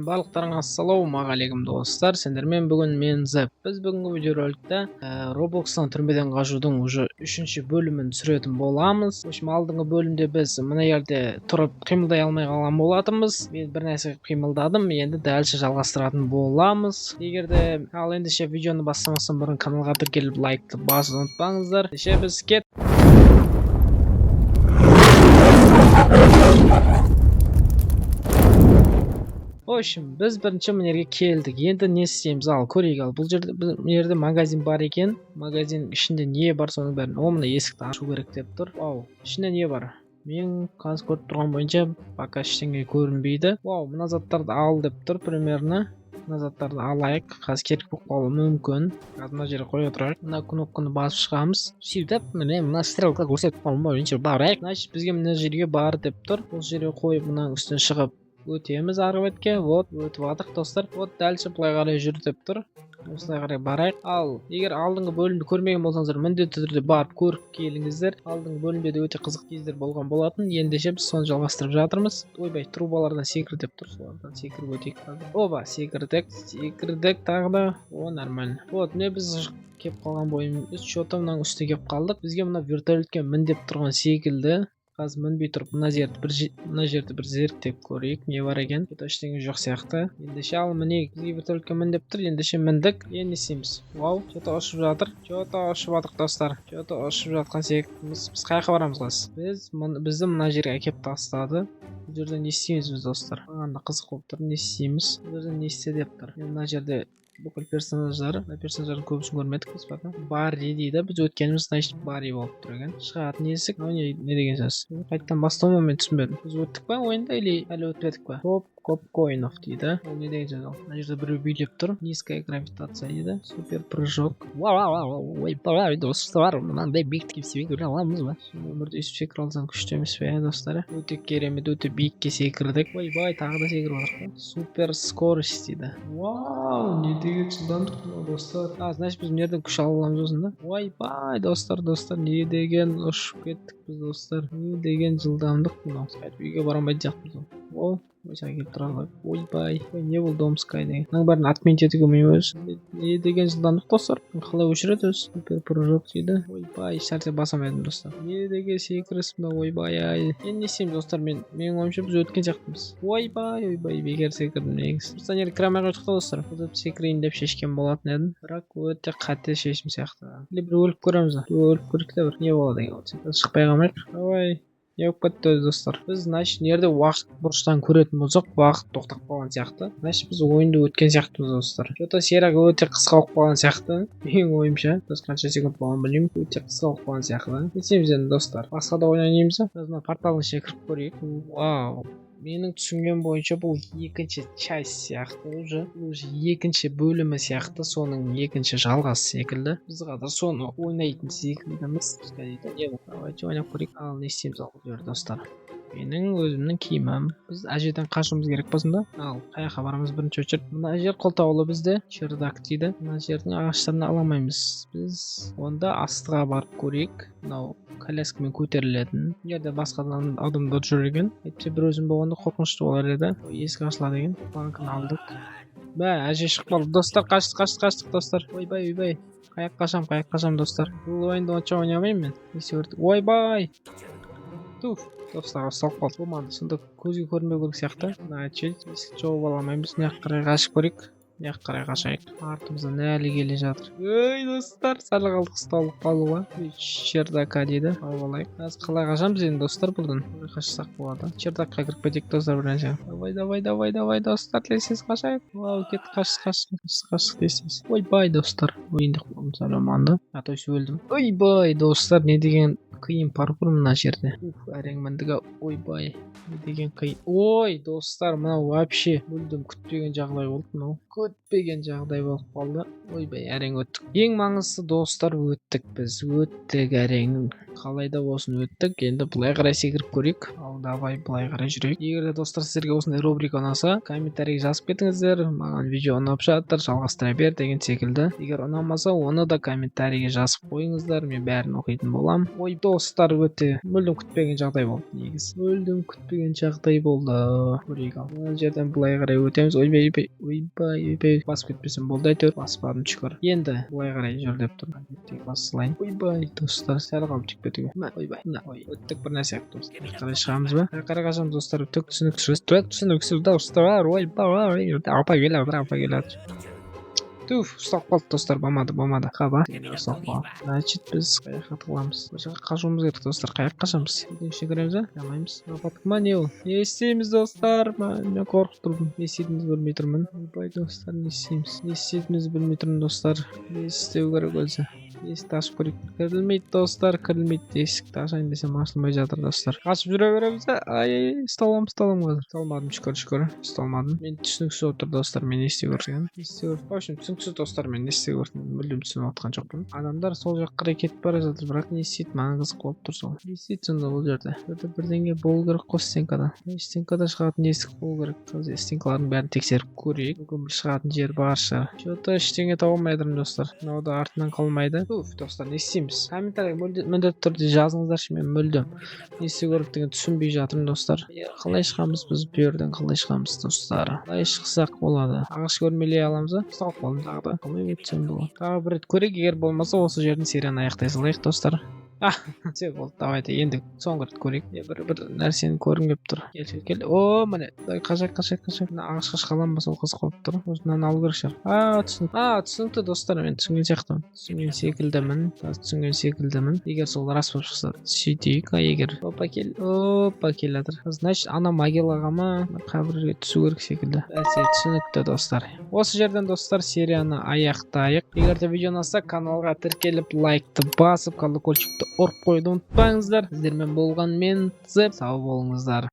Барлықтарыңа ассалаумағалейкум достар, сендермен бүгін мен Зеп. Біз бүгінгі видеороликте Roblox'тан түрмеден қашудың уже 3-ші бөлімін түсіретін боламыз. Алдыңғы бөлімде біз мына жерде тұрып қимылдай алмай қалған болатынбыз. Мен бір нәрсе қимылдадым, енді дәлше жалғастыратын боламыз. Ал ендеше видеоны бастамастан бұрын каналға тіркеліп лайкты басуды ұмытпаңыздар. Біз кет. Біз бірінші мына келдік. Енді не істейміз? Ал көрейік. Ал бұл жерде магазин бар екен. Магазин ішінде не бар, соның бәрін. Мына есікті ашу керек деп тұр. Ішінде не бар? Мен қазір көріп тұрған бойынша пока ештеңе көрінбейді. Мына заттарды ал деп тұр примерно. Мына заттарды алайық. Қазір керек болып қалуы мүмкін. Мына жерге қоя тұрайық. Мына кнопканы басып шығамыз. Сөйтіп, мына стрелка көрсетіп қалуы бойынша барайық. Значит, бізге мына жерге бар деп тұр. Бұл жерге қойып мына үстіне шығып өтеміз ары бетке. Өтіп жатырық достар. Дәлше былай қарай жүр деп тұр. Осылай қарай барайық. Ал егер алдыңғы бөлімді көрмеген болсаңыздар, міндетті түрде барып көріп келіңіздер. Алдыңғы бөлімде де өте қызық кездер болған болатын. Ендеше біз соны жалғастырып жатырмыз. Ойбай, трубалардан секір деп тұр. Солардан секіріп өтейік. Оба, секірдік тағы да. Нормально. Міне біз кеп қалған бойымыз что-то мынаның үстіне кеп қалдық. Бізге мына вертолетке міндеп тұрған секілді. Қазір мінбей тұрып мына жерді бір зерттеп көрейік, не бар екен. Ештеңе жоқ сияқты. Ендеше ал міне бізге вертолетке міндеп тұр. Ендеше міндік. Енді істейміз. Что-то ұшып жатыр. Что-то ұшып жатыр достар. Что-то ұшып жатқан секілдіміз. Біз қайқа барамыз қазір? Бізді мына жерге әкеп тастады. Бұл жерде не істейміз біз достар? Маған да қызық болып тұр. Не істейміз? Бұл жерде не істе деп тұр. Мына жерде бүкіл персонаждардың көбісін көрмедік біз бата. Барри дейді. Біз өткеніміз значит Барри болып тұр екен. Шығатын есік. Не деген сөз? Қайттан бастауыма мен түсінбедім. Біз өттік па ойында или әлі өтпедік па? Коп коинов дейді. Ол не деген сөз? Мына жерде біреу билеп тұр. Низкая гравитация дейді. Супер прыжок. Ойбай достар, мынандай биіктікке секіре аламыз ба? Өмірде өйстіп секіре алсаң күшті емес пе достар? Өте керемет, өте биікке секірдік. Ойбай, тағы да секіріп жатырық. Супер скорость дейді. Не деген жылдамдық достар. Значит біз мына күш ала аламыз осында. Ойбай достар, не деген ұшып кеттік біз достар. Не деген жылдамдық мынау. Үйге бара алмайтын сияқтымыз. Осыға келіп тұрады. Ойбай, не болды Омскай деген. Мынаның бәрін отмент етуге білмейміз. Не деген жылдамдық достар? Қалай өшіреді өзі? Супер прыжок дейді. Ойбай, ешнәрсе басамадым достар. Не деген секіріс мына, ойбай. Енді не істейміз достар? Менің ойымша біз өткен сияқтымыз. Ойбай, бекер секірдім негізі. Біз ана жерге кіре алмай қойдық та достар. Біз секірейін деп шешкен болатын едім. Бірақ өте қате шешім сияқты. Или бір өліп көреміз. Өліп көрейік те бір. Не болады екен? Шықпай қалмайық. Давай. Еуіп кетті достар. Біз значит нерде уақыт бұрыштан көретін болсақ, уақыт тоқтап қалған сияқты. Значит біз ойынды өткен сияқтымыз достар. Что-то серігі өте қысқа болып қалған сияқты. Менің ойымша, біз қанша секунд болғанын білмеймін, өте қысқа болып қалған сияқты. Не істейміз енді достар? Басқа да ойнаймыз ба? Біз мына порталдың ішіне кіріп көрейік. Менің түсінген бойынша бұл екінші часть сияқты, уже екінші бөлімі сияқты, соның екінші жалғасы секілді. Біз қазір соны ойнайтын секілдіміз. Давайте ойнап көрейік. Ал не істейміз ал достар? Менің өзімнің киімім. Біз әжеден қашуымыз керек болсында. Ал қаяққа барамыз бірінші очередь? Мына жер қолтаулы бізде. Чердак дейді. Мына жердің ағаштарын ала алмаймыз. Біз онда астыға барып көрейік. Мынау коляскамен көтерілетін. Жерде басқа адамдар жүр екен. Әйтпесе бір өзім болғанда қорқынышты болар еді. Есік ашылады екен. Банканы алдық. Әже шығып қалды. Достар, қаштық достар. Ойбай. Қаяқ қашам достар. Бұл ойынды онша ойнай алмаймын мен. Ойбай. Достар, салып қалды. Болмады. Сонда көзге көрінбеу керек сияқты. Есікті жауып ала алмаймыз. Мына жаққа қарай қашып көрейік. Мына жаққа қарай қашайық. Артымыздан әлі келе жатыр. Достар, сәл қалдық ұсталып қалуға. Чердака дейді. Алып алайық. Қазір қалай қашамыз енді достар бұлдан? Қашсақ болады. Чердакқа кіріп кетейік достар бірінші. Давай достар, тез қашайық. Кет, қашсық тез. Ойбай достар. Ойынды қолым сәлеманды. То есть өлдім. Ойбай достар, не деген қиын паркур мына жерде. Әрең міндігі. Ойбай. Не деген қиын. Ой достар, мынау вообще мүлдем күтпеген жағдай болды мынау. өтпеген жағдай болып қалды. Ойбай, әрең өттік. Ең маңыздысы достар, өттік біз. Өттік әрең. Қалайда болсын өттік. Енді былай қарай секіріп көрейік. Ал давай былай қарай жүрейік. Егер де достар сіздерге осындай рубрика ұнаса, комментарийге жазып кетіңіздер. Маған видео ұнап жатыр, жалғастыра бер деген секілді. Егер ұнамаса, оны да комментарийге жазып қойыңыздар. Мен бәрін оқитын болам. Ой, достар, өте мүлдем күтпеген жағдай болды. Негізі мүлдем күтпеген жағдай болды. Көрейік ал. Мына жерден былай қарай өтеміз. Ойбай, басып кетпесем болды, әйтеуір баспадым, шүкір. Енді былай қарай жүр деп тұр. Тек басылайын. Ойбай, достар, сәл қалып тиіп кетуге. Ойбай, өттік бір нәрсе достар. Қарай шығамыз ба? Қарай қашамыз достар. Түк түсініксіз достар. Ойбай, апа келеді. Туф, ұстап қалды достар, болмады. Қаба. Ұстап қалды. Значит, біз қаяққа тығыламыз. Бір жаққа қашуымыз керек достар. Қаяққа қашамыз. Үйден кіреміз ба? Қамаймыз. Апаттық ма не ол? Не істейміз достар? Мен қорқып тұрмын. Не істейтінімізді білмей тұрмын. Ойбай достар, не істейміз? Не істейтінімізді білмей тұрмын достар. Не істеу керек өзі? Есікті ашып көрейік. Кірілмейді достар, кірілмейді. Есікті ашайын десем ашылмай жатыр достар. Қашып жүре береміз де. Ай, ұсталам қазір. Ұсталмадым, шүкір. Ұсталмадым. Мен түсініксіз отыр достар. мен не істеу керек? В общем, түсініксіз достар, мен не істеу керек? Мүлдем түсініп отқан жоқпын. Адамдар сол жаққа қарай кетіп бара жатыр, бірақ не істейді? Маған қызық болып тұр сол. Не істейді сонда бұл жерде? Бірдеңе болу керек қой стенкада. Стенкада шығатын есік болу керек. Қазір стенкалардың бәрін тексеріп көрейік. Мүмкін бір шығатын жер бар шығар. Что-то ештеңе таба алмай тұрмын достар. Мынау да артынан қалмайды. Достар, не істейміз? Комментарийге міндетті түрде жазыңыздаршы, мен мүлдем не істеу керек деген түсінбей жатырмын достар. Қалай шығамыз біз бұл жерден? Қалай шығамыз достар? Қалай шықсақ болады? Ағаш көрмелей аламыз ба? Ұсталып қалдым тағы да. Қалай өтсем болады? Тағы бір рет көрейік, егер болмаса осы жердің серияны аяқтай салайық достар. Все болды, давайте енді соңғы рет көрейік. Бір нәрсені көргім келіп тұр. Кел. О, міне. Қашайық. Мына ағашқа шығалам ба, сол қызық болып тұр. Осынан алу керек шығар. Түсінікті достар, мен түсінген сияқтымын. Түсінген секілдімін. Егер сол рас болып шықса, сөйтейік. Егер опа кел жатыр. Значит, ана Могилаға ма қабірге түсу керек секілді. Бәсе, түсінікті достар. Осы жерден достар серияны аяқтайық. Егер де видео ұнаса, каналға тіркеліп, лайкты басып, колокольчикті ұрып қойды ұмытпаңыздар. Сіздермен болған мен Зеп. Сау болыңыздар.